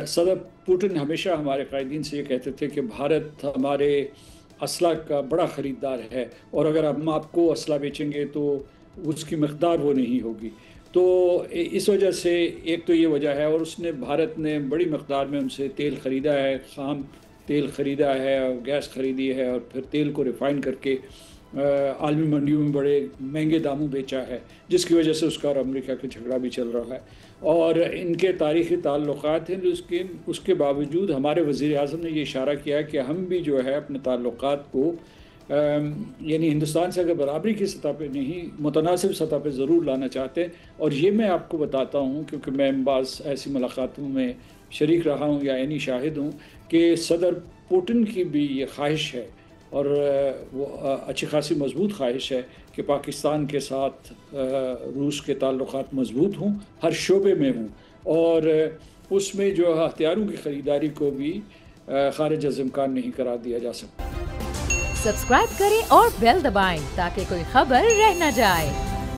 صدر پوٹن ہمیشہ ہمارے قائدین سے یہ کہتے تھے کہ بھارت ہمارے اسلحہ کا بڑا خریدار ہے، اور اگر ہم آپ کو اسلحہ بیچیں گے تو اس کی مقدار وہ نہیں ہوگی۔ تو اس وجہ سے ایک تو یہ وجہ ہے، اور اس نے بھارت نے بڑی مقدار میں ان سے تیل خریدا ہے، خام تیل خریدا ہے اور گیس خریدی ہے، اور پھر تیل کو ریفائن کر کے عالمی منڈیوں میں بڑے مہنگے داموں بیچا ہے، جس کی وجہ سے اس کا اور امریکہ کا جھگڑا بھی چل رہا ہے۔ اور ان کے تاریخی تعلقات ہیں، اس کے باوجود ہمارے وزیر اعظم نے یہ اشارہ کیا کہ ہم بھی جو ہے اپنے تعلقات کو یعنی ہندوستان سے اگر برابری کی سطح پہ نہیں، متناسب سطح پہ ضرور لانا چاہتے ہیں۔ اور یہ میں آپ کو بتاتا ہوں کیونکہ میں بعض ایسی ملاقاتوں میں شریک رہا ہوں یا عینی شاہد ہوں کہ صدر پوٹن کی بھی یہ خواہش ہے، اور وہ اچھی خاصی مضبوط خواہش ہے کہ پاکستان کے ساتھ روس کے تعلقات مضبوط ہوں، ہر شعبے میں ہوں، اور اس میں جو ہتھیاروں کی خریداری کو بھی خارج از امکان نہیں قرار دیا جا سکتا۔ سبسکرائب کریں اور بیل دبائیں تاکہ کوئی خبر رہ نہ جائے۔